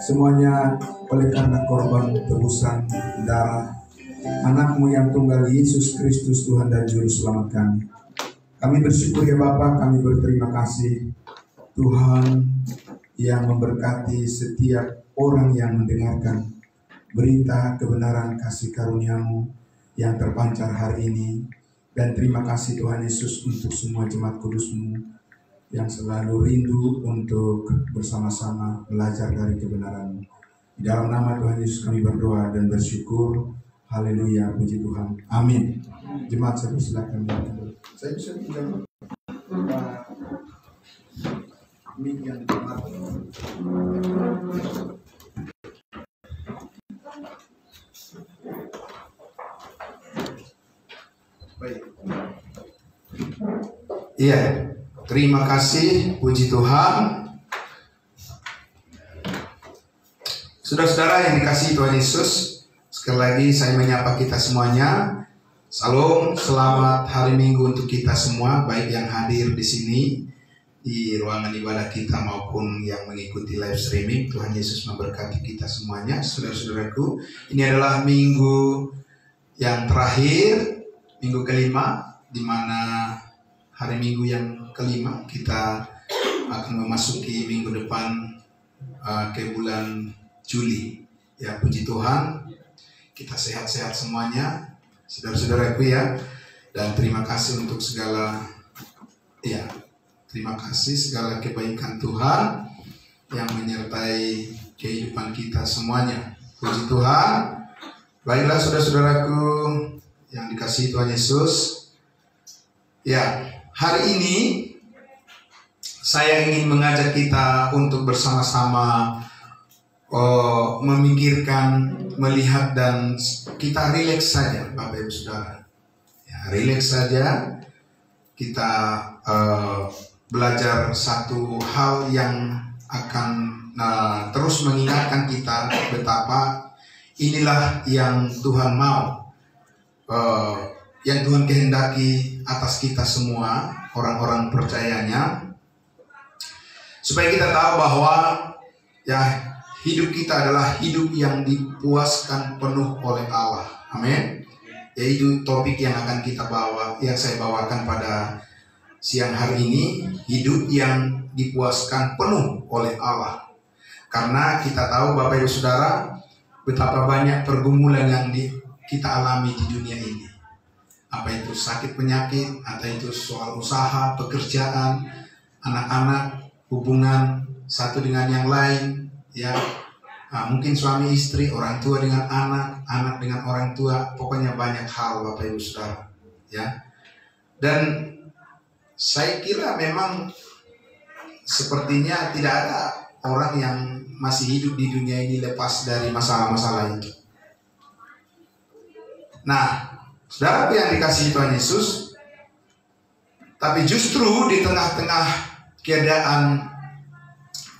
semuanya oleh karena korban tebusan darah Anak-Mu yang tunggal, Yesus Kristus, Tuhan dan Juru Selamat kami. Kami bersyukur ya Bapa, kami berterima kasih Tuhan yang memberkati setiap orang yang mendengarkan berita kebenaran kasih karunia-Mu yang terpancar hari ini. Dan terima kasih Tuhan Yesus untuk semua jemaat kudus-Mu yang selalu rindu untuk bersama-sama belajar dari kebenaran-Mu. Di dalam nama Tuhan Yesus kami berdoa dan bersyukur. Haleluya, puji Tuhan. Amin. Jemaat saya silakan. Saya bisa pinjam mic yang jemaat. Baik. Iya, terima kasih, puji Tuhan. Saudara-saudara yang dikasihi Tuhan Yesus, sekali lagi saya menyapa kita semuanya. Salam, selamat hari Minggu untuk kita semua, baik yang hadir di sini di ruangan ibadah kita maupun yang mengikuti live streaming. Tuhan Yesus memberkati kita semuanya, saudara-saudaraku. Ini adalah minggu yang terakhir, minggu kelima, di mana hari Minggu yang kelima kita akan memasuki minggu depan ke bulan Juli. Ya, puji Tuhan, kita sehat-sehat semuanya, saudara-saudaraku ya. Dan terima kasih untuk segala segala kebaikan Tuhan yang menyertai kehidupan kita semuanya. Puji Tuhan. Baiklah saudara-saudaraku yang dikasihi Tuhan Yesus. Ya, hari ini saya ingin mengajak kita untuk bersama-sama memikirkan, melihat, dan kita rileks saja Bapak Ibu Saudara. Ya, rileks saja. Kita belajar satu hal yang akan terus mengingatkan kita betapa inilah yang Tuhan mau, yang Tuhan kehendaki atas kita semua, orang-orang percayanya, supaya kita tahu bahwa ya hidup kita adalah hidup yang dipuaskan penuh oleh Allah. Amin. Yaitu topik yang akan kita bawa, yang saya bawakan pada siang hari ini, hidup yang dipuaskan penuh oleh Allah. Karena kita tahu Bapak Ibu Saudara, betapa banyak pergumulan yang kita alami di dunia ini. Apa itu sakit penyakit, atau itu soal usaha, pekerjaan, anak-anak, hubungan satu dengan yang lain, ya. Mungkin suami istri, orang tua dengan anak, anak dengan orang tua, pokoknya banyak hal Bapak Ibu Saudara, ya. Dan saya kira memang sepertinya tidak ada orang yang masih hidup di dunia ini lepas dari masalah-masalah itu. Nah, saudara yang dikasihi Tuhan Yesus, tapi justru di tengah-tengah keadaan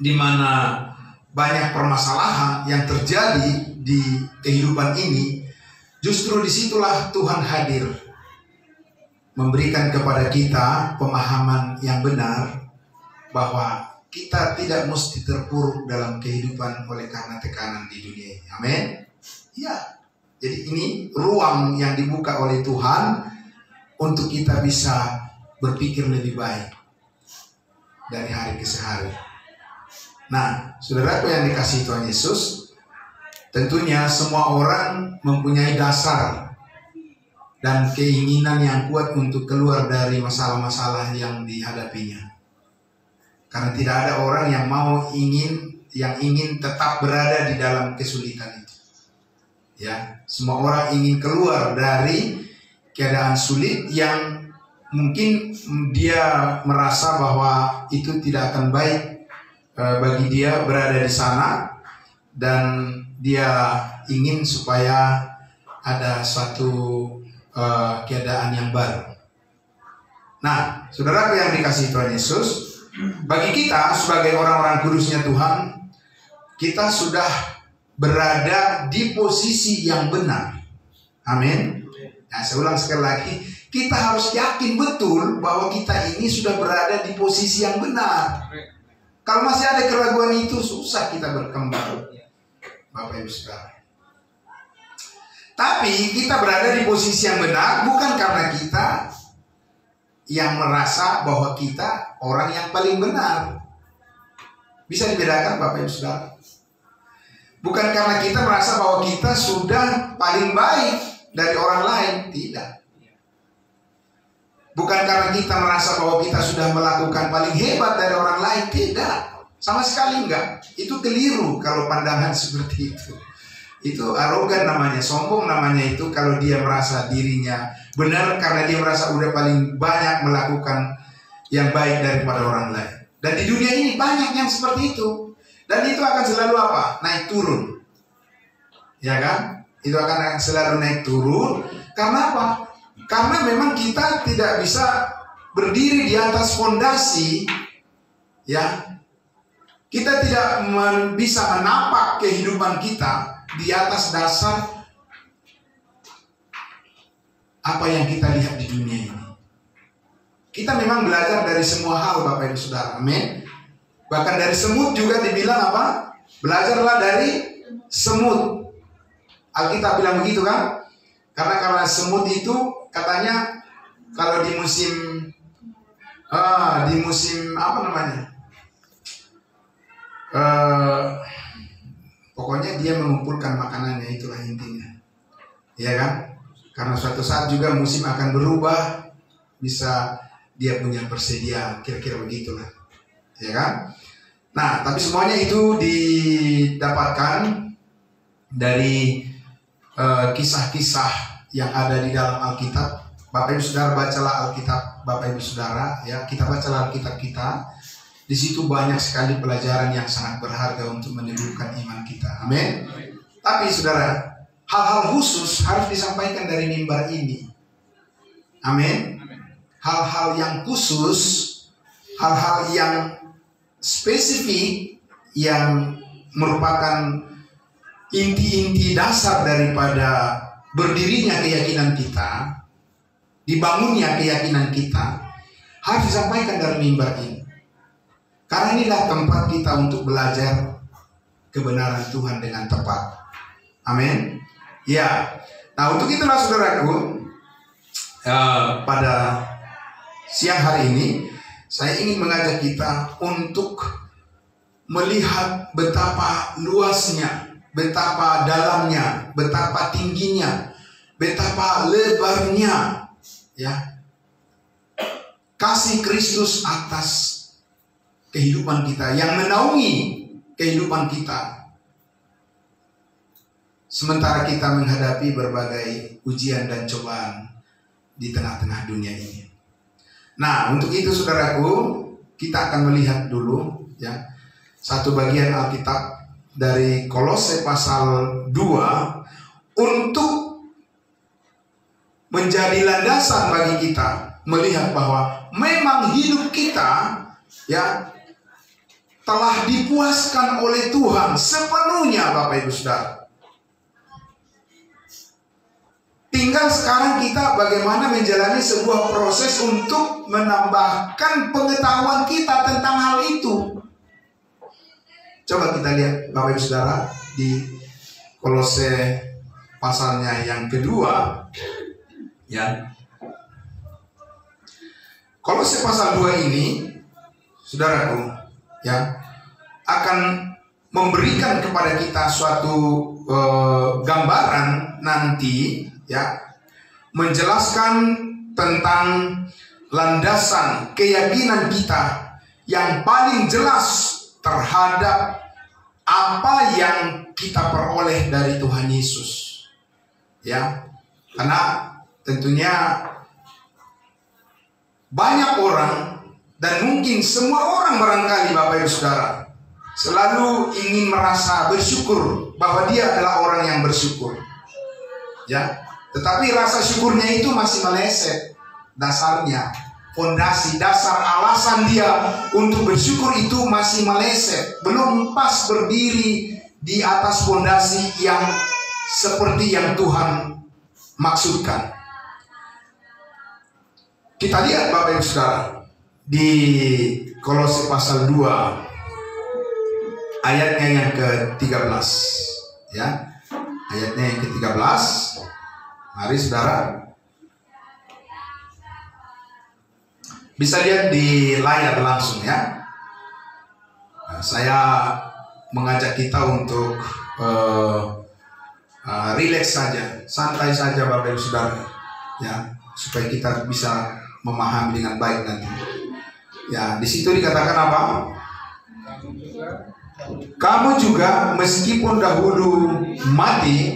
di mana banyak permasalahan yang terjadi di kehidupan ini, justru disitulah Tuhan hadir, memberikan kepada kita pemahaman yang benar bahwa kita tidak mesti terpuruk dalam kehidupan oleh karena tekanan di dunia ini. Amin. Ya, jadi ini ruang yang dibuka oleh Tuhan untuk kita bisa berpikir lebih baik dari hari ke hari. Nah, saudaraku yang dikasihi Tuhan Yesus, tentunya semua orang mempunyai dasar dan keinginan yang kuat untuk keluar dari masalah-masalah yang dihadapinya. Karena tidak ada orang yang ingin tetap berada di dalam kesulitan itu. Ya, semua orang ingin keluar dari keadaan sulit yang mungkin dia merasa bahwa itu tidak akan baik bagi dia berada di sana, dan dia ingin supaya ada suatu keadaan yang baru. Nah, saudara yang dikasihi Tuhan Yesus, bagi kita sebagai orang-orang kudusnya Tuhan, kita sudah berada di posisi yang benar. Amin. Nah, saya ulang sekali lagi, kita harus yakin betul bahwa kita ini sudah berada di posisi yang benar. Kalau masih ada keraguan itu, susah kita berkembang, Bapak Ibu Saudara. Tapi kita berada di posisi yang benar bukan karena kita yang merasa bahwa kita orang yang paling benar. Bisa dibedakan Bapak Ibu Saudara. Bukan karena kita merasa bahwa kita sudah paling baik dari orang lain, tidak. Bukan karena kita merasa bahwa kita sudah melakukan paling hebat dari orang lain, tidak. Sama sekali enggak. Itu keliru kalau pandangan seperti itu. Itu arogan namanya, sombong namanya itu kalau dia merasa dirinya benar karena dia merasa udah paling banyak melakukan yang baik daripada orang lain. Dan di dunia ini banyak yang seperti itu. Dan itu akan selalu apa? Naik turun. Ya kan? Itu akan selalu naik turun. Karena apa? Karena memang kita tidak bisa berdiri di atas fondasi, ya. Kita tidak bisa menapak kehidupan kita di atas dasar apa yang kita lihat di dunia ini. Kita memang belajar dari semua hal, Bapak Ibu Saudara. Amin. Bahkan dari semut juga dibilang apa? Belajarlah dari semut. Alkitab bilang begitu kan? Karena semut itu katanya kalau di musim apa namanya? Pokoknya dia mengumpulkan makanannya, itulah intinya. Ya kan? Karena suatu saat juga musim akan berubah, bisa dia punya persediaan, kira-kira begitulah. Ya kan? Nah, tapi semuanya itu didapatkan dari kisah-kisah yang ada di dalam Alkitab. Bapak Ibu Saudara, bacalah Alkitab Bapak Ibu Saudara, ya. Kita bacalah Alkitab kita. Di situ banyak sekali pelajaran yang sangat berharga untuk meneguhkan iman kita. Amin. Tapi Saudara, hal-hal khusus harus disampaikan dari mimbar ini. Amin. Hal-hal yang khusus, hal-hal yang spesifik yang merupakan inti-inti dasar daripada berdirinya keyakinan kita, dibangunnya keyakinan kita, harus disampaikan dari mimbar ini. Karena inilah tempat kita untuk belajar kebenaran Tuhan dengan tepat. Amin. Ya. Nah, untuk itulah saudaraku, pada siang hari ini saya ingin mengajak kita untuk melihat betapa luasnya, betapa dalamnya, betapa tingginya, betapa lebarnya, ya, kasih Kristus atas kehidupan kita, yang menaungi kehidupan kita sementara kita menghadapi berbagai ujian dan cobaan di tengah-tengah dunia ini. Nah, untuk itu saudaraku, kita akan melihat dulu, ya, satu bagian Alkitab dari Kolose pasal 2 untuk menjadi landasan bagi kita melihat bahwa memang hidup kita, ya, telah dipuaskan oleh Tuhan sepenuhnya, Bapak Ibu Saudara. Tinggal sekarang kita bagaimana menjalani sebuah proses untuk menambahkan pengetahuan kita tentang hal itu. Coba kita lihat Bapak Ibu Saudara di Kolose pasalnya yang kedua, ya. Kolose pasal 2 ini, saudaraku, ya, akan memberikan kepada kita suatu gambaran nanti, ya, menjelaskan tentang landasan keyakinan kita yang paling jelas terhadap apa yang kita peroleh dari Tuhan Yesus, ya. Karena tentunya banyak orang, dan mungkin semua orang barangkali Bapak Ibu Saudara, selalu ingin merasa bersyukur bahwa dia adalah orang yang bersyukur, ya. Tetapi rasa syukurnya itu masih meleset dasarnya, fondasi dasar alasan dia untuk bersyukur itu masih meleset, belum pas berdiri di atas fondasi yang seperti yang Tuhan maksudkan. Kita lihat Bapak Ibu Saudara di Kolose pasal 2 ayatnya yang ke-13 ya. Ayatnya yang ke-13. Mari saudara. Bisa lihat di layar langsung ya. Nah, saya mengajak kita untuk rileks saja, santai saja Bapak Ibu Saudara ya, supaya kita bisa memahami dengan baik nanti. Ya, di situ dikatakan apa? Kamu juga meskipun dahulu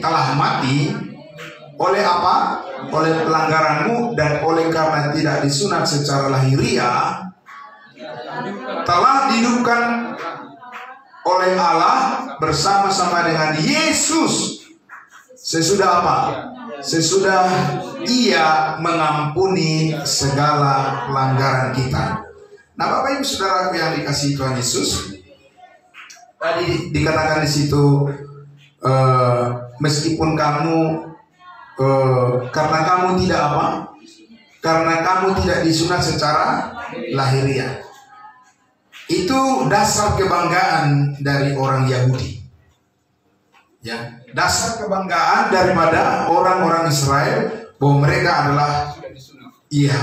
telah mati oleh apa? Oleh pelanggaranmu dan oleh karena tidak disunat secara lahiriah, telah dihidupkan oleh Allah bersama-sama dengan Yesus. Sesudah apa? Sesudah Ia mengampuni segala pelanggaran kita. Nah, Bapak Ibu Saudara yang dikasihi Tuhan Yesus, tadi dikatakan di situ meskipun kamu karena kamu tidak apa? Karena kamu tidak disunat secara lahiriah. Itu dasar kebanggaan dari orang Yahudi. Ya, dasar kebanggaan daripada orang-orang Israel bahwa mereka adalah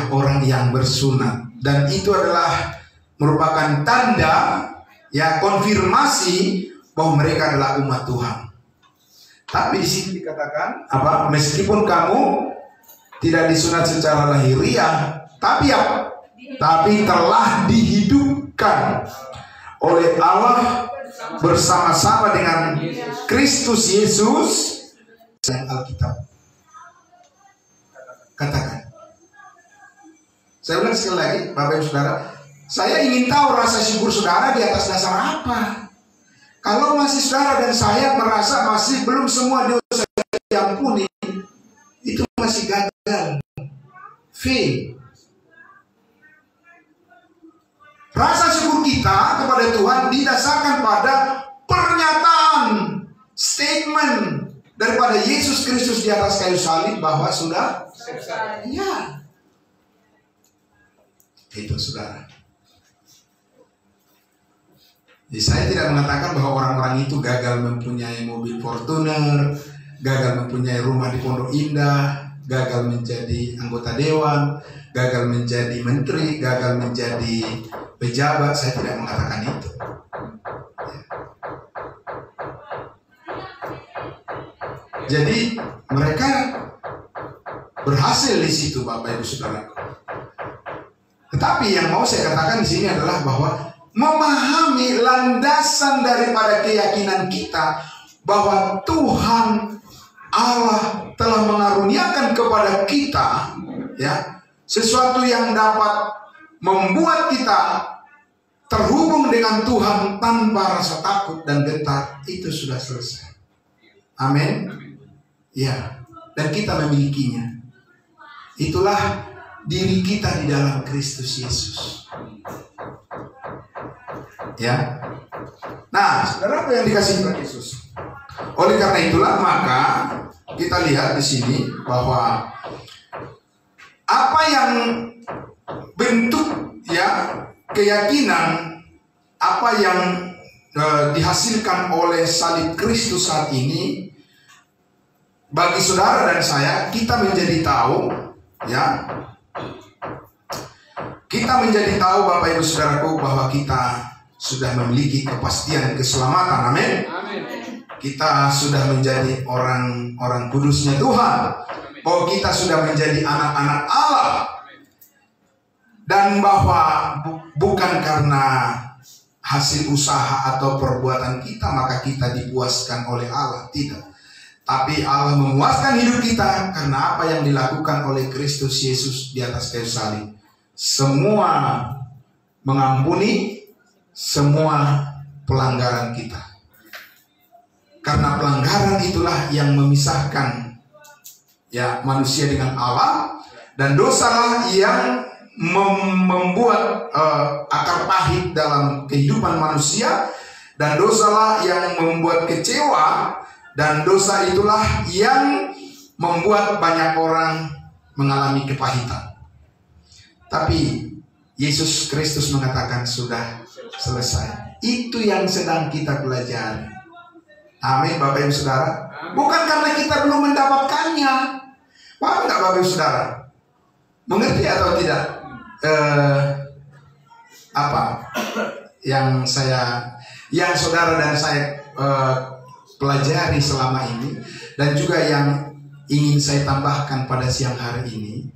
orang yang bersunat, dan itu adalah merupakan tanda ya, konfirmasi bahwa mereka adalah umat Tuhan. Tapi di sini dikatakan apa? Meskipun kamu tidak disunat secara lahiriah, tapi apa? Tapi telah dihidupkan oleh Allah bersama-sama dengan Kristus Yesus. Alkitab katakan. Saya ulang sekali lagi, Bapak Ibu Saudara, saya ingin tahu rasa syukur saudara di atas dasar apa? Kalau masih saudara dan saya merasa masih belum semua dosa diampuni, itu masih gagal, fail. Rasa syukur kita kepada Tuhan didasarkan pada pernyataan, statement daripada Yesus Kristus di atas kayu salib bahwa sudah selesai. Ya, itu saudara. Jadi saya tidak mengatakan bahwa orang-orang itu gagal mempunyai mobil Fortuner, gagal mempunyai rumah di Pondok Indah, gagal menjadi anggota dewan, gagal menjadi menteri, gagal menjadi pejabat. Saya tidak mengatakan itu. Jadi mereka berhasil di situ, Bapak Ibu Saudara. Tetapi yang mau saya katakan di sini adalah bahwa memahami landasan daripada keyakinan kita bahwa Tuhan Allah telah mengaruniakan kepada kita ya sesuatu yang dapat membuat kita terhubung dengan Tuhan tanpa rasa takut dan gentar, itu sudah selesai. Amin. Ya, dan kita memilikinya. Itulah diri kita di dalam Kristus Yesus. Ya. Nah, saudara yang dikasihi Tuhan Yesus. Oleh karena itulah maka kita lihat di sini bahwa apa yang bentuk ya keyakinan, apa yang dihasilkan oleh salib Kristus saat ini, bagi saudara dan saya, kita menjadi tahu ya, kita menjadi tahu Bapak Ibu Saudaraku bahwa kita sudah memiliki kepastian keselamatan. Amin. Kita sudah menjadi orang-orang kudusnya Tuhan, bahwa kita sudah menjadi anak-anak Allah, dan bahwa bukan karena hasil usaha atau perbuatan kita maka kita dipuaskan oleh Allah, tidak. Tapi Allah memuaskan hidup kita karena apa yang dilakukan oleh Kristus Yesus di atas kayu salib. Semua mengampuni semua pelanggaran kita. Karena pelanggaran itulah yang memisahkan ya manusia dengan Allah, dan dosalah yang membuat akar pahit dalam kehidupan manusia, dan dosalah yang membuat kecewa, dan dosa itulah yang membuat banyak orang mengalami kepahitan. Tapi Yesus Kristus mengatakan sudah selesai. Itu yang sedang kita pelajari. Amin, Bapak Ibu Saudara. Bukan karena kita belum mendapatkannya. Paham nggak Bapak Ibu Saudara? Mengerti atau tidak? Apa yang saudara dan saya pelajari selama ini, dan juga yang ingin saya tambahkan pada siang hari ini.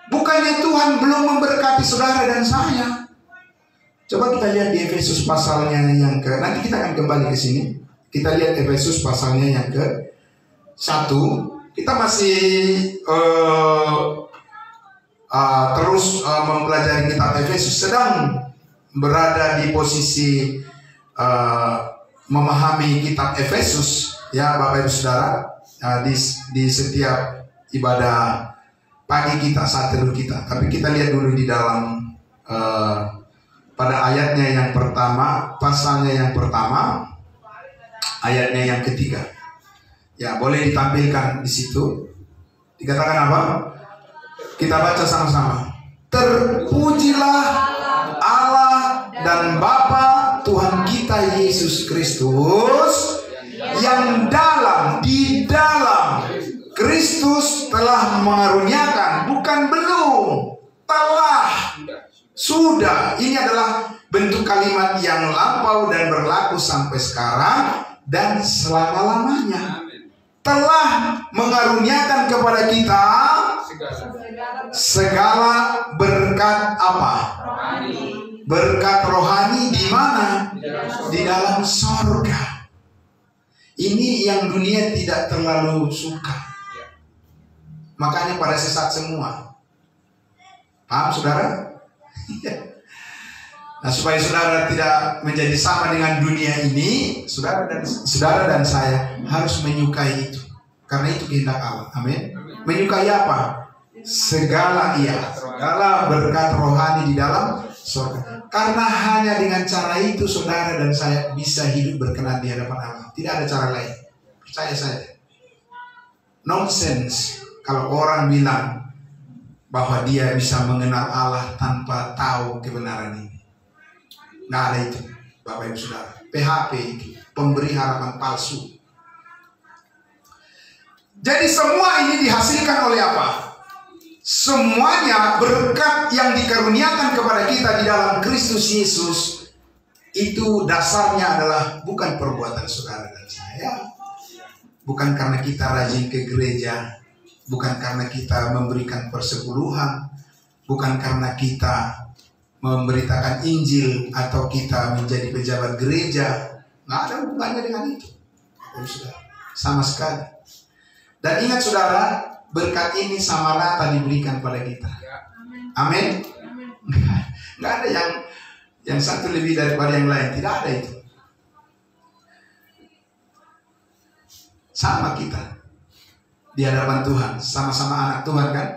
Bukannya Tuhan belum memberkati saudara dan saya. Coba kita lihat di Efesus pasalnya yang nanti kita akan kembali ke sini. Kita lihat Efesus pasalnya yang ke-1. Kita masih terus mempelajari kitab Efesus, sedang berada di posisi memahami kitab Efesus, ya Bapak Ibu Saudara, di setiap ibadah pagi kita, saat teduh kita. Tapi kita lihat dulu di dalam pada ayatnya yang pertama, pasalnya yang pertama, ayatnya yang ketiga. Ya, boleh ditampilkan di situ. Dikatakan apa? Kita baca sama-sama. Terpujilah Allah dan Bapa Tuhan kita Yesus Kristus, yang di dalam Kristus telah mengaruniakan, bukan belum, telah, sudah. Ini adalah bentuk kalimat yang lampau dan berlaku sampai sekarang dan selama-lamanya. Telah mengaruniakan kepada kita segala berkat apa? Berkat rohani di mana? Di dalam sorga. Ini yang dunia tidak terlalu suka. Makanya pada sesat semua. Paham saudara? Nah, supaya saudara tidak menjadi sama dengan dunia ini, saudara dan saya harus menyukai itu. Karena itu kehendak Allah. Amin. Menyukai apa? Segala berkat rohani di dalam surga. Karena hanya dengan cara itu saudara dan saya bisa hidup berkenan di hadapan Allah. Tidak ada cara lain. Percaya saja. Nonsense kalau orang bilang bahwa dia bisa mengenal Allah tanpa tahu kebenaran ini. Nggak ada itu, Bapak Ibu Saudara. PHP itu, pemberi harapan palsu. Jadi semua ini dihasilkan oleh apa? Semuanya berkat yang dikaruniakan kepada kita di dalam Kristus Yesus. Itu dasarnya adalah bukan perbuatan saudara dan saya. Bukan karena kita rajin ke gereja. Bukan karena kita memberikan persepuluhan. Bukan karena kita memberitakan Injil atau kita menjadi pejabat gereja. Nggak ada hubungannya dengan itu. Sama sekali. Dan ingat saudara, berkat ini sama rata diberikan pada kita. Amin. Nggak ada yang satu lebih daripada yang lain. Tidak ada itu. Sama kita di hadapan Tuhan. Sama-sama anak Tuhan kan.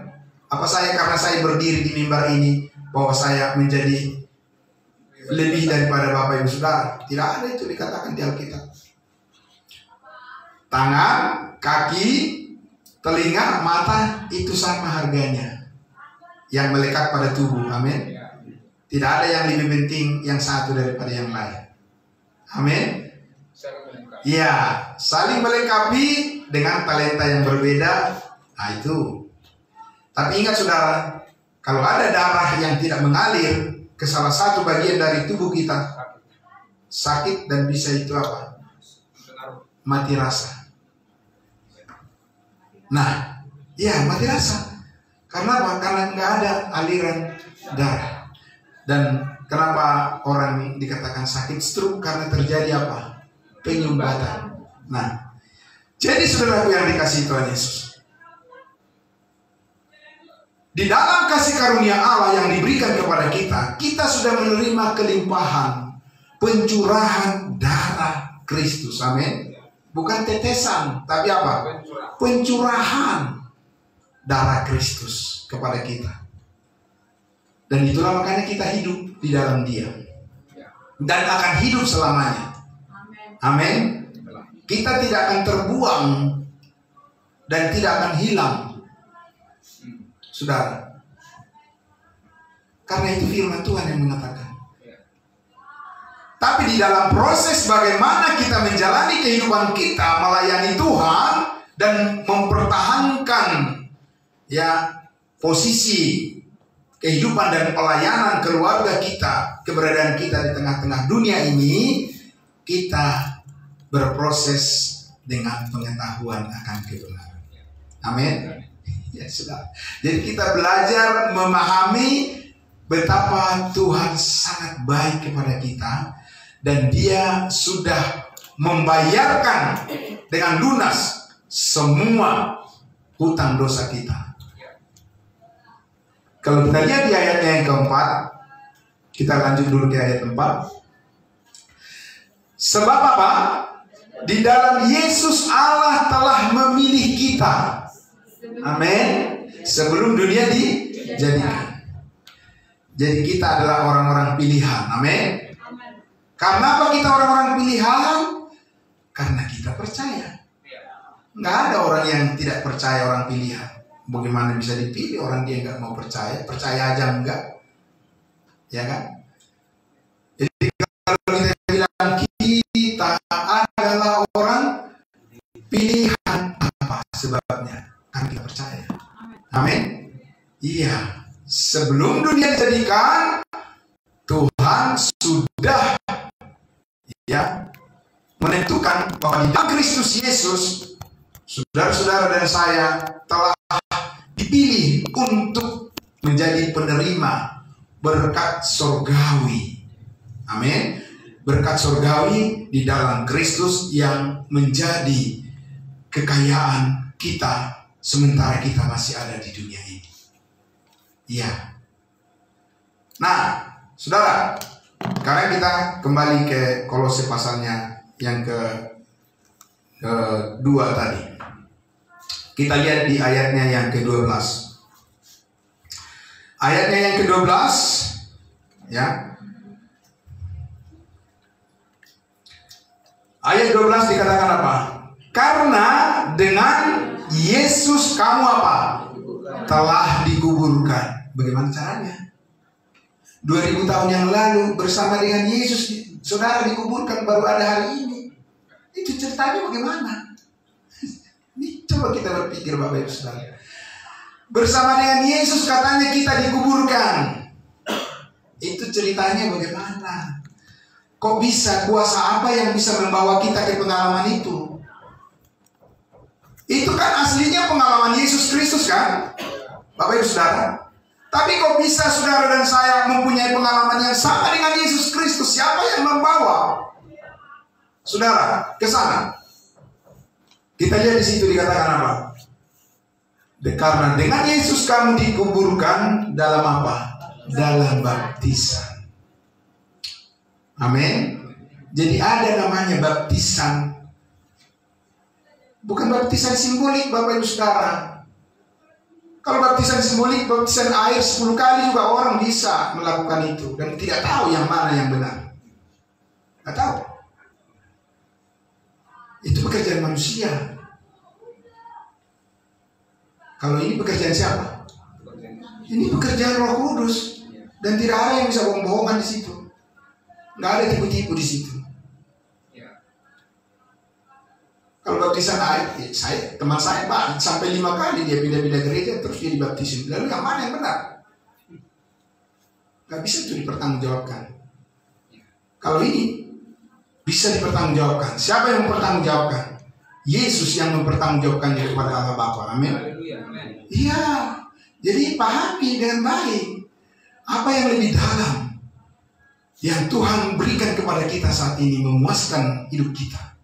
Apa karena saya berdiri di mimbar ini bahwa saya menjadi lebih daripada Bapak Ibu Saudara? Tidak ada itu dikatakan di Alkitab. Tangan, kaki, telinga, mata itu sama harganya. Yang melekat pada tubuh. Amin. Tidak ada yang lebih penting yang satu daripada yang lain. Amin. Ya, saling melengkapi dengan talenta yang berbeda. Nah itu. Tapi ingat saudara, kalau ada darah yang tidak mengalir ke salah satu bagian dari tubuh kita, sakit dan bisa itu apa? Mati rasa. Nah, ya mati rasa. Karena apa? Karena nggak ada aliran darah. Dan kenapa orang dikatakan sakit stroke? Karena terjadi apa? Penyumbatan. Nah, jadi saudaraku yang dikasihi Tuhan Yesus, di dalam kasih karunia Allah yang diberikan kepada kita, kita sudah menerima kelimpahan pencurahan darah Kristus. Amin. Bukan tetesan, tapi apa? Pencurahan darah Kristus kepada kita. Dan itulah makanya kita hidup di dalam Dia. Dan akan hidup selamanya. Amin. Kita tidak akan terbuang dan tidak akan hilang. Saudara, karena itu firman Tuhan yang mengatakan. Tapi di dalam proses bagaimana kita menjalani kehidupan kita melayani Tuhan dan mempertahankan ya posisi kehidupan dan pelayanan keluarga kita, keberadaan kita di tengah-tengah dunia ini, kita berproses dengan pengetahuan akan kebenaran. Amin. Ya sudah. Jadi kita belajar memahami betapa Tuhan sangat baik kepada kita. Dan Dia sudah membayarkan dengan lunas semua hutang dosa kita. Kalau kita lihat di ayatnya yang keempat, kita lanjut dulu ke ayat 4. Sebab apa? Di dalam Yesus Allah telah memilih kita. Amin. Sebelum dunia dijadikan. Jadi kita adalah orang-orang pilihan. Amin. Karena apa kita orang-orang pilihan? Karena kita percaya. Nggak ada orang yang tidak percaya orang pilihan. Bagaimana bisa dipilih orang dia nggak mau percaya? Percaya aja enggak. Ya kan? Jadi kalau kita bilang kita adalah orang pilihan, apa sebabnya? Karena kita percaya. Amin. Iya. Sebelum dunia dijadikan, Tuhan sudah menentukan bahwa di dalam Kristus Yesus, saudara-saudara dan saya telah dipilih untuk menjadi penerima berkat surgawi. Amin. Berkat surgawi di dalam Kristus yang menjadi kekayaan kita sementara kita masih ada di dunia ini. Iya. Nah, saudara, sekarang kita kembali ke Kolose pasalnya yang kedua tadi. Kita lihat di ayatnya yang ke-12. Ayatnya yang ke-12 ya. Ayat 12 dikatakan apa? Karena dengan Yesus kamu apa? Telah dikuburkan. Bagaimana caranya? 2000 tahun yang lalu bersama dengan Yesus, saudara dikuburkan baru ada hari ini. Itu ceritanya bagaimana? Ini coba kita berpikir Bapak Ibu Saudara. Bersama dengan Yesus katanya kita dikuburkan. Itu ceritanya bagaimana? Kok bisa? Kuasa apa yang bisa membawa kita ke pengalaman itu? Itu kan aslinya pengalaman Yesus Kristus kan? Bapak Ibu Saudara. Tapi kok bisa saudara dan saya mempunyai pengalaman yang sama dengan Yesus Kristus? Siapa yang membawa saudara ke sana? Kita lihat di situ dikatakan apa? Karena dengan Yesus kamu dikuburkan dalam apa? Dalam baptisan. Amin. Jadi ada namanya baptisan. Bukan baptisan simbolik Bapak Ibu Saudara. Kalau baptisan simbolik, baptisan air 10 kali juga orang bisa melakukan itu. Dan tidak tahu yang mana yang benar. Tidak tahu. Itu pekerjaan manusia. Kalau ini pekerjaan siapa? Ini pekerjaan Roh Kudus. Dan tidak ada yang bisa bohong-bohongan di situ. Nggak ada tipu-tipu di situ. Kalau baptisan air, teman saya Pak, sampai 5 kali dia pindah-pindah gereja terus dia dibaptisin. Lalu yang mana yang benar? Gak bisa itu dipertanggungjawabkan. Kalau ini bisa dipertanggungjawabkan. Siapa yang mempertanggungjawabkan? Yesus yang mempertanggungjawabkannya kepada Allah Bapa. Amin. Iya. Jadi pahami dengan baik apa yang lebih dalam yang Tuhan berikan kepada kita saat ini memuaskan hidup kita.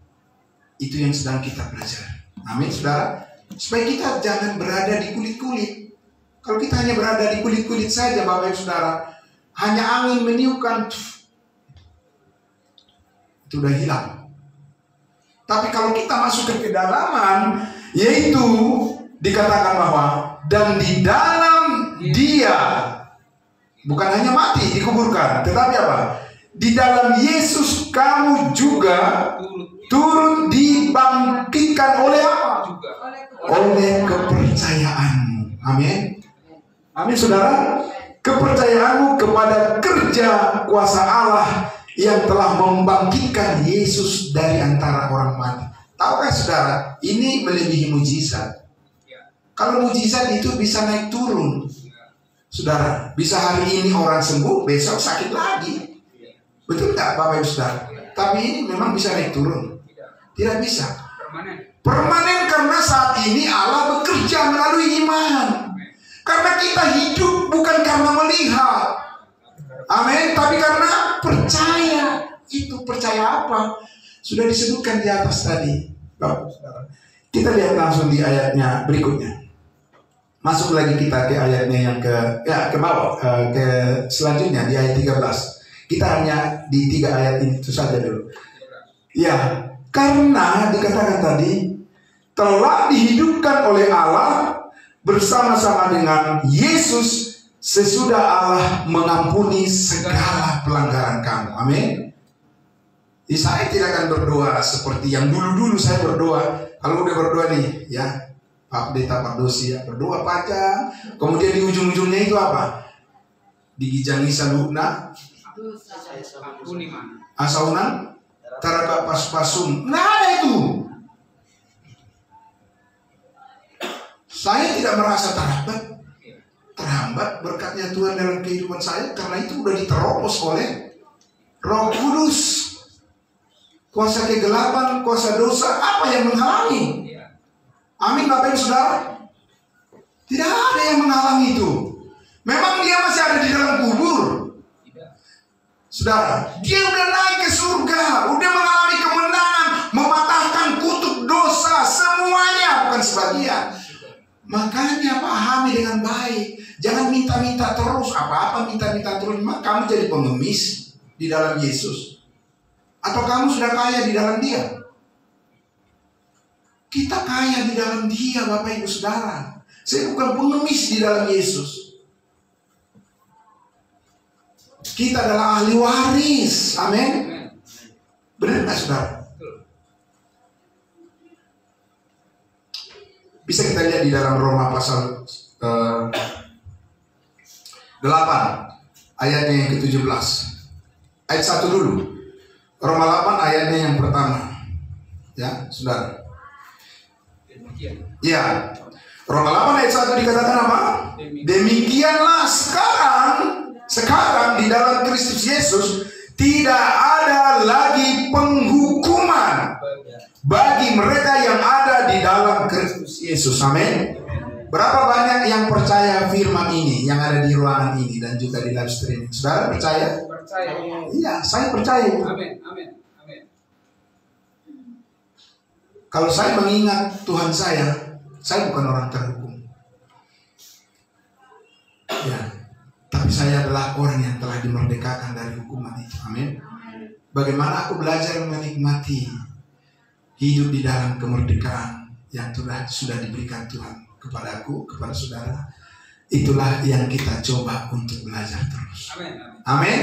Itu yang sedang kita pelajari. Amin, saudara. Supaya kita jangan berada di kulit-kulit. Kalau kita hanya berada di kulit-kulit saja, Bapak Ibu Saudara, hanya angin meniupkan, itu udah hilang. Tapi kalau kita masuk ke kedalaman, yaitu dikatakan bahwa dan di dalam Dia, bukan hanya mati dikuburkan, tetapi apa? Di dalam Yesus kamu juga turut dibangkitkan oleh apa? Oleh kepercayaanmu. Amin. Amin saudara. Kepercayaanmu kepada kerja kuasa Allah yang telah membangkitkan Yesus dari antara orang mati. Tahukah saudara, ini melebihi mujizat. Kalau mujizat itu bisa naik turun, saudara. Bisa hari ini orang sembuh, besok sakit lagi. Betul nggak Bapak Ibu Saudara? Tapi ini memang bisa naik turun. Tidak bisa. Permanen karena saat ini Allah bekerja melalui iman. Karena kita hidup bukan karena melihat. Amin. Tapi karena percaya. Itu percaya apa? Sudah disebutkan di atas tadi. Kita lihat langsung di ayatnya berikutnya. Masuk lagi kita ke ayatnya yang ke bawah, ke selanjutnya di ayat 13. Kita hanya di 3 ayat itu saja dulu. Ya, karena dikatakan tadi telah dihidupkan oleh Allah bersama-sama dengan Yesus sesudah Allah mengampuni segala pelanggaran kamu. Amin. Saya tidak akan berdoa seperti yang dulu-dulu saya berdoa. Kalau udah berdoa nih, ya Pak Pendeta Pak Dosi ya, berdoa panjang. Kemudian di ujung-ujungnya itu apa? Digijangi saluna, asaunan, taraka pas-pasum. Nah ada itu. Saya tidak merasa terhambat berkatnya Tuhan dalam kehidupan saya, karena itu udah diterobos oleh Roh Kudus. Kuasa kegelapan, kuasa dosa, apa yang menghalangi? Amin Bapak Ibu Saudara. Tidak ada yang menghalangi itu. Memang dia masih ada di dalam kubur, saudara. Dia udah naik ke surga, udah mengalami kemenangan, mematahkan kutuk dosa semuanya, bukan sebagian. Makanya pahami dengan baik. Jangan minta-minta terus, apa-apa minta-minta terus. Kamu jadi pengemis di dalam Yesus, atau kamu sudah kaya di dalam Dia? Kita kaya di dalam Dia, Bapak Ibu Saudara. Saya bukan pengemis di dalam Yesus. Kita adalah ahli waris. Amin. Benar nggak saudara? Bisa kita lihat di dalam Roma pasal 8 ayatnya yang ke-17. Ayat 1 dulu. Roma 8 ayatnya yang pertama. Ya, saudara. Ya. Roma 8 ayat 1 dikatakan apa? Demikianlah sekarang di dalam Kristus Yesus tidak ada lagi penghukuman bagi mereka yang ada di dalam Kristus Yesus. Amin. Berapa banyak yang percaya firman ini yang ada di ruangan ini dan juga di live streaming? Saudara percaya? Percaya. Iya, saya percaya itu. Amin. Amin. Amin. Kalau saya mengingat Tuhan saya bukan orang terhukum. Ya, tapi saya adalah orang yang telah dimerdekakan dari hukuman itu. Amin. Bagaimana aku belajar menikmati hidup di dalam kemerdekaan yang sudah diberikan Tuhan kepadaku, kepada saudara. Itulah yang kita coba untuk belajar terus. Amin. Amin.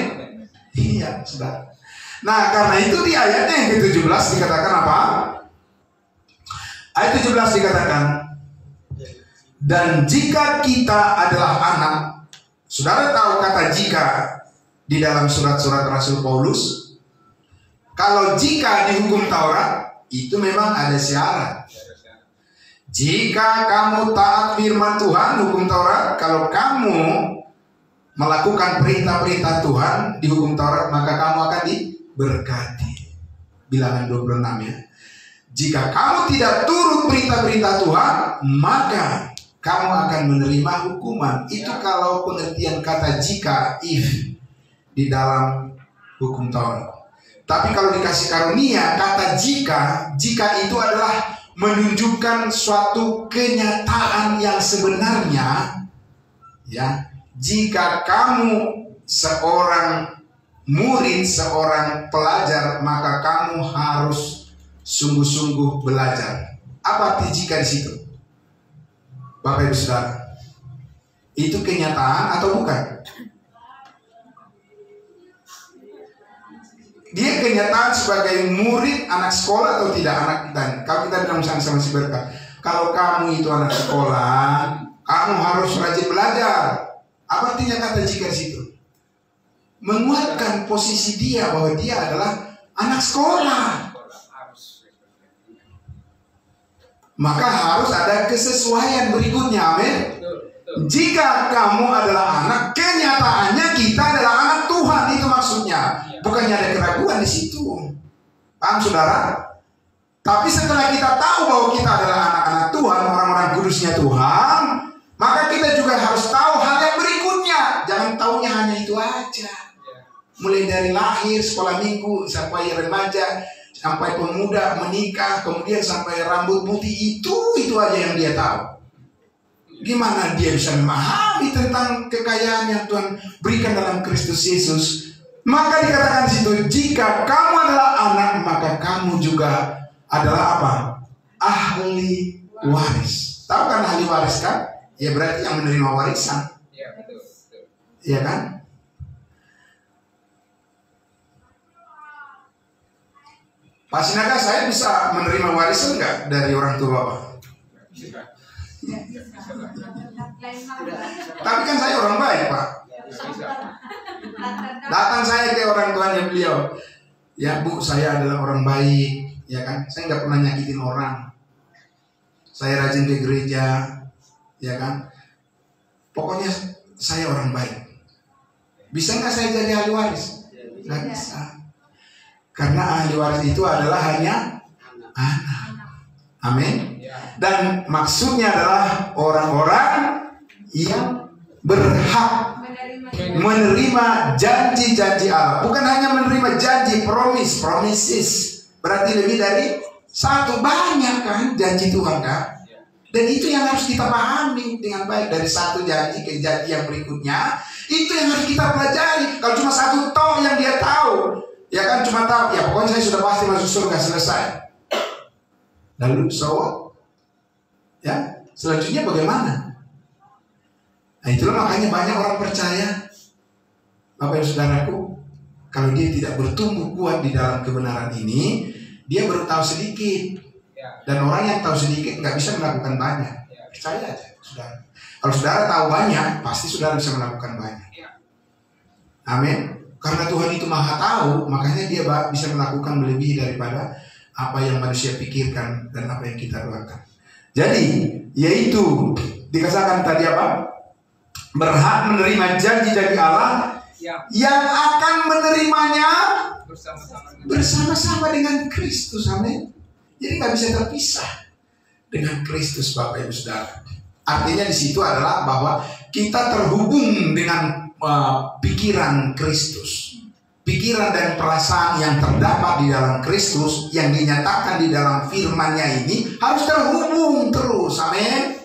Iya, saudara. Nah, karena itu di ayatnya yang ke-17 dikatakan apa? Ayat 17 dikatakan, dan jika kita adalah anak, saudara tahu kata jika di dalam surat-surat Rasul Paulus? Kalau jika di hukum Taurat, itu memang ada syarat. Jika kamu taat firman Tuhan, hukum Taurat, kalau kamu melakukan perintah-perintah Tuhan di hukum Taurat, maka kamu akan diberkati. Bilangan 26 ya. Jika kamu tidak turut perintah-perintah Tuhan, maka kamu akan menerima hukuman. Itu kalau pengertian kata jika, if, di dalam hukum Taurat. Tapi kalau dikasih karunia, kata jika itu adalah menunjukkan suatu kenyataan yang sebenarnya. Ya, jika kamu seorang murid, seorang pelajar, maka kamu harus sungguh-sungguh belajar. Apa arti jika di situ? Bapak Ibu Saudara, itu kenyataan atau bukan? Dia kenyataan sebagai murid, anak sekolah atau tidak anak kita. Kalau kita bilang sama si berkat, kalau kamu itu anak sekolah, kamu harus rajin belajar. Apa artinya kata jika di situ? menguatkan posisi dia bahwa dia adalah anak sekolah. Maka harus ada kesesuaian berikutnya, amin. Jika kamu adalah anak, kenyataannya kita adalah anak Tuhan, itu maksudnya. Bukannya ada keraguan di situ. Paham saudara? Tapi setelah kita tahu bahwa kita adalah anak-anak Tuhan, orang-orang kudusnya Tuhan, maka kita juga harus tahu hal yang berikutnya. Jangan taunya hanya itu aja. Mulai dari lahir, sekolah minggu, sampai remaja, sampai pemuda menikah, kemudian sampai rambut putih, itu aja yang dia tahu. Gimana dia bisa memahami tentang kekayaan yang Tuhan berikan dalam Kristus Yesus? Maka dikatakan di situ, jika kamu adalah anak, maka kamu juga adalah apa? Ahli waris. Tahu kan ahli waris kan? Ya berarti yang menerima warisan. Iya, betul. Iya kan? Pak Sinaga, saya bisa menerima warisan nggak dari orang tua Bapak? Bisa. Tapi kan saya orang baik, Pak. Datang saya ke orang tuanya beliau, ya Bu, saya adalah orang baik, ya kan? Saya nggak pernah nyakitin orang. Saya rajin ke gereja, ya kan? Pokoknya saya orang baik. Bisa nggak saya jadi ahli waris? Nggak bisa. Karena ahli waris itu adalah hanya anak. Amin. Dan maksudnya adalah orang-orang yang berhak menerima janji-janji Allah. Bukan hanya menerima janji, promises. Berarti lebih dari satu, banyak kan janji Tuhan kan. Dan itu yang harus kita pahami dengan baik. Dari satu janji ke janji yang berikutnya, itu yang harus kita pelajari. Kalau cuma satu toh yang dia tahu, ya kan, cuma tahu, ya pokoknya saya sudah pasti masuk surga, selesai. Lalu ya, selanjutnya bagaimana? Nah itulah makanya banyak orang percaya, Bapak dan Saudaraku, kalau dia tidak bertumbuh kuat di dalam kebenaran ini, dia baru tahu sedikit. Dan orang yang tahu sedikit nggak bisa melakukan banyak. Percaya aja, saudara. Kalau saudara tahu banyak, pasti saudara bisa melakukan banyak. Amin. Karena Tuhan itu maha tahu, makanya dia bisa melakukan melebihi daripada apa yang manusia pikirkan dan apa yang kita doakan. Jadi, yaitu dikatakan tadi apa? Berhak menerima janji-janji Allah yang akan menerimanya bersama-sama dengan Kristus. Amin. Jadi nggak bisa terpisah dengan Kristus, Bapak Ibu Saudara. Artinya di situ adalah bahwa kita terhubung dengan pikiran Kristus. Pikiran dan perasaan yang terdapat di dalam Kristus, yang dinyatakan di dalam firman-Nya ini harus terhubung terus. Amin.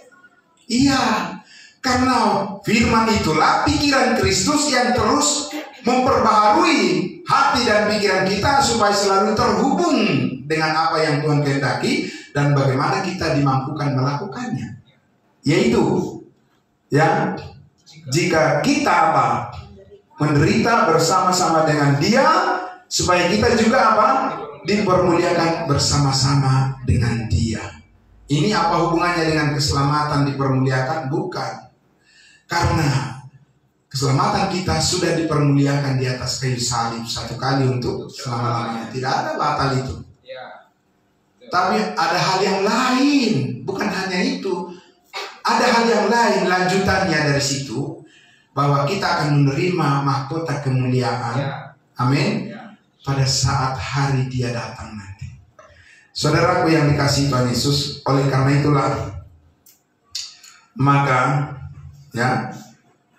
Iya. Karena firman itulah pikiran Kristus yang terus memperbaharui hati dan pikiran kita supaya selalu terhubung dengan apa yang Tuhan kehendaki dan bagaimana kita dimampukan melakukannya. Yaitu, ya, jika kita apa? Menderita bersama-sama dengan Dia, supaya kita juga apa? Dipermuliakan bersama-sama dengan Dia. Ini apa hubungannya dengan keselamatan dipermuliakan? Bukan. Karena keselamatan kita sudah dipermuliakan di atas kayu salib satu kali untuk selama-lamanya. Tidak ada batal itu. Tapi ada hal yang lain. Bukan hanya itu. Ada hal yang lain lanjutannya dari situ. Bahwa kita akan menerima mahkota kemuliaan. Amin. Pada saat hari Dia datang nanti. Saudaraku yang dikasihi Tuhan Yesus, oleh karena itulah, maka ya,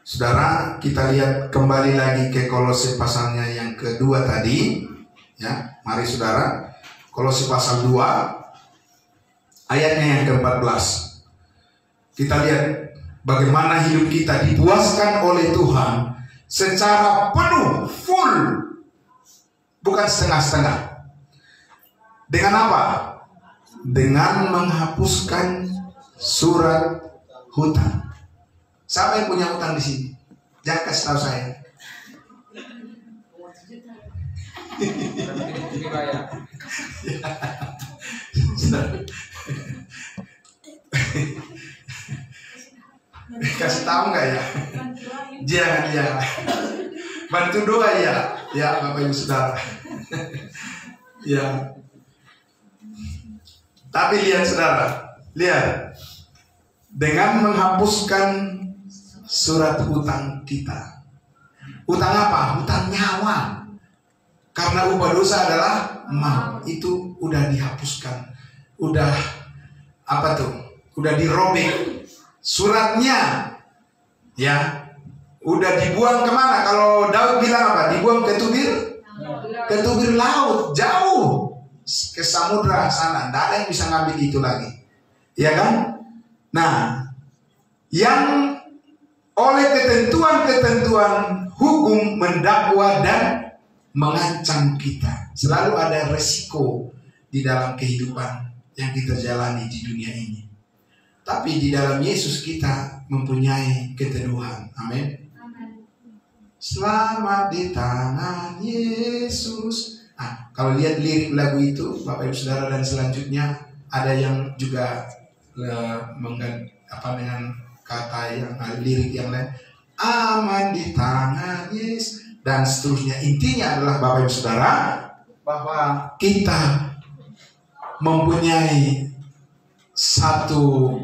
saudara, kita lihat kembali lagi ke Kolose pasalnya yang kedua tadi. Ya, mari saudara, Kolose pasal 2 ayatnya yang ke-14. Kita lihat bagaimana hidup kita dipuaskan oleh Tuhan secara penuh, full, bukan setengah-setengah. Dengan apa? Dengan menghapuskan surat hutang. Siapa yang punya hutang di sini? Jangan kasih tahu saya. Kasih tahu nggak ya? Jangan. Bantu doa ya Bapak Ibu Saudara. Ya. Tapi lihat saudara, lihat. Dengan menghapuskan surat hutang kita. Hutang apa? Hutang nyawa. Karena upah dosa adalah maut. Itu udah dihapuskan. Udah apa tuh? Udah dirobek suratnya. Ya. Udah dibuang kemana? Kalau Daud bilang apa? Dibuang ke tubir laut, jauh ke samudra sana. Tidak ada yang bisa ngambil itu lagi. Ya kan? Nah, yang oleh ketentuan-ketentuan hukum mendakwa dan mengancam kita. Selalu ada resiko di dalam kehidupan yang kita jalani di dunia ini. Tapi di dalam Yesus kita mempunyai keteduhan. Amin. Selamat di tangan Yesus. Nah, kalau lihat lirik lagu itu, Bapak Ibu Saudara, dan selanjutnya ada yang juga dengan kata yang lirik yang lain, aman di tangan Yesus dan seterusnya. Intinya adalah Bapak Ibu Saudara bahwa kita mempunyai satu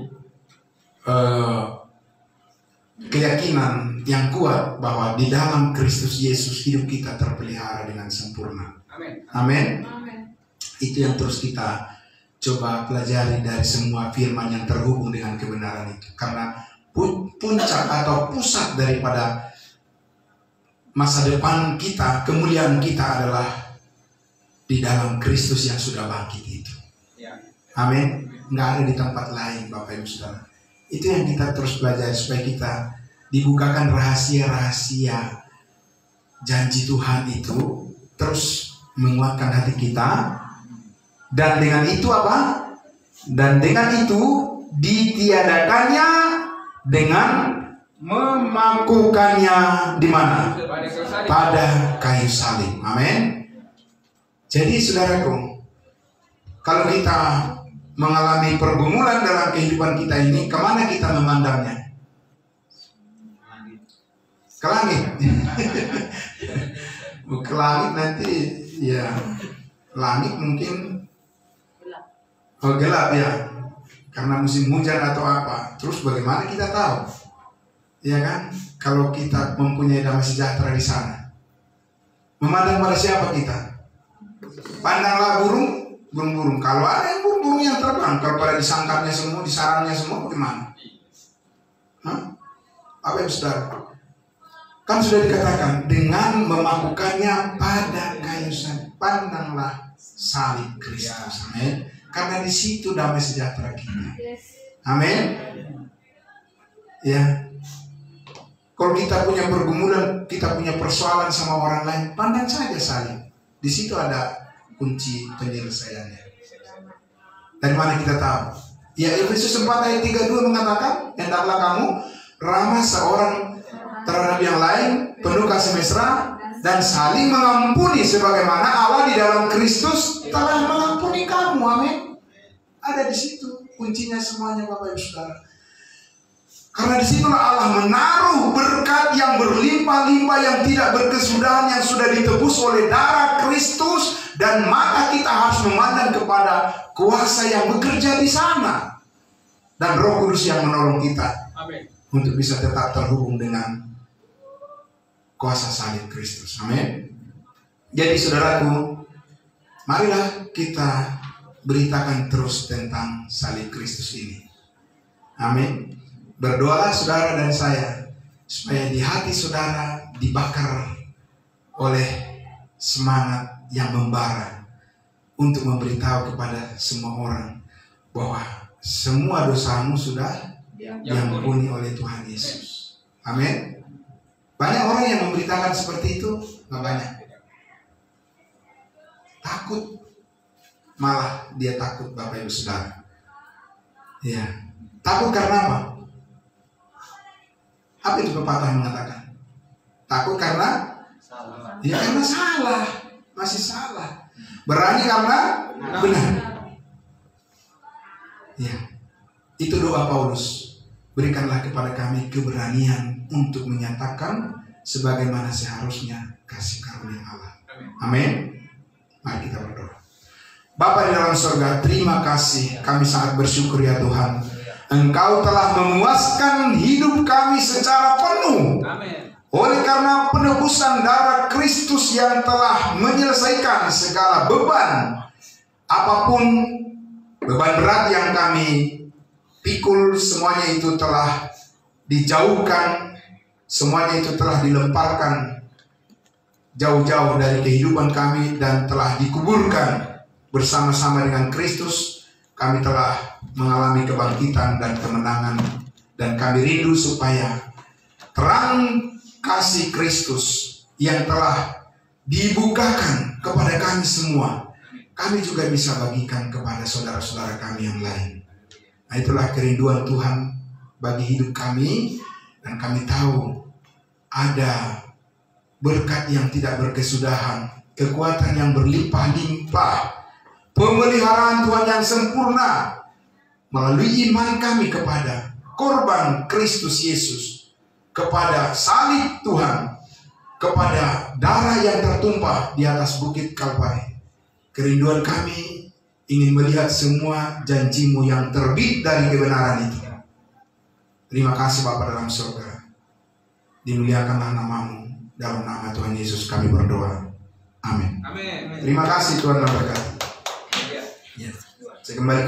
keyakinan yang kuat bahwa di dalam Kristus Yesus hidup kita terpelihara dengan sempurna. Amin. Amin. Itu yang terus kita coba pelajari dari semua firman yang terhubung dengan kebenaran itu. Karena puncak atau pusat daripada masa depan kita, kemuliaan kita adalah di dalam Kristus yang sudah bangkit itu. Amin. Nggak ada di tempat lain, Bapak Ibu Saudara. Itu yang kita terus belajar supaya kita dibukakan rahasia-rahasia janji Tuhan itu, terus menguatkan hati kita. Dan dengan itu apa? Dan dengan itu ditiadakannya dengan memakukannya di mana? Pada kayu salib. Amin. Jadi saudaraku, kalau kita mengalami pergumulan dalam kehidupan kita ini, kemana kita memandangnya? Ke langit. Ke langit nanti ya, langit mungkin gelap ya, karena musim hujan atau apa. Terus bagaimana kita tahu? Ya kan? Kalau kita mempunyai damai sejahtera di sana, memandang pada siapa kita? Pandanglah burung-burung. Kalau ada yang burung-burung yang terbang, kalau pada disangkarnya semua, disarangnya semua, bagaimana? Apa yang saudara? Kan sudah dikatakan dengan memakukannya pada kayu salib. Pandanglah salib Kristus. Amin. Karena di situ damai sejahtera kita. Amin. Ya. Kalau kita punya pergumulan, kita punya persoalan sama orang lain, pandang saja salib. Di situ ada kunci penyelesaiannya. Dari mana kita tahu? Ya, Efesus 4 ayat 32 mengatakan, hendaklah kamu ramah seorang terhadap yang lain, penuh kasih mesra, dan saling mengampuni sebagaimana Allah di dalam Kristus telah mengampuni kamu. Amin. Ada di situ kuncinya semuanya, Bapak Ibu Saudara. Karena disitulah Allah menaruh berkat yang berlimpah-limpah, yang tidak berkesudahan, yang sudah ditebus oleh darah Kristus. Dan maka kita harus memandang kepada kuasa yang bekerja di sana, dan Roh Kudus yang menolong kita. Amin. Untuk bisa tetap terhubung dengan kuasa salib Kristus. Amin. Jadi saudaraku, marilah kita beritakan terus tentang salib Kristus ini. Amin. Berdoalah saudara dan saya, supaya di hati saudara dibakar oleh semangat yang membara untuk memberitahu kepada semua orang bahwa semua dosamu sudah diampuni oleh Tuhan Yesus. Amin. Banyak orang yang memberitakan seperti itu? Nggak banyak. Takut. Malah dia takut, Bapak Ibu Saudara. Ya. Takut karena apa? Apa itu pepatah mengatakan? Takut karena salah. Ya karena salah. Masih salah. Berani karena benar. Ya. Itu doa Paulus. Berikanlah kepada kami keberanian untuk menyatakan sebagaimana seharusnya kasih karunia Allah. Amin. Mari kita berdoa. Bapa di dalam surga, terima kasih. Kami sangat bersyukur ya Tuhan. Engkau telah memuaskan hidup kami secara penuh. Amin. Oleh karena penebusan darah Kristus yang telah menyelesaikan segala beban, apapun beban berat yang kami pikul, semuanya itu telah dijauhkan, semuanya itu telah dilemparkan jauh-jauh dari kehidupan kami dan telah dikuburkan bersama-sama dengan Kristus. Kami telah mengalami kebangkitan dan kemenangan, dan kami rindu supaya terang kasih Kristus yang telah dibukakan kepada kami semua, kami juga bisa bagikan kepada saudara-saudara kami yang lain. Nah, itulah kerinduan Tuhan bagi hidup kami, dan kami tahu ada berkat yang tidak berkesudahan, kekuatan yang berlimpah-limpah, pemeliharaan Tuhan yang sempurna melalui iman kami kepada korban Kristus Yesus, kepada salib Tuhan, kepada darah yang tertumpah di atas bukit Kalvari. Kerinduan kami ingin melihat semua janji-Mu yang terbit dari kebenaran itu. Terima kasih Bapa dalam surga. Dimuliakanlah nama-Mu. Dalam nama Tuhan Yesus kami berdoa. Amin. Amin. Terima kasih Tuhan memberkati. Saya kembalikan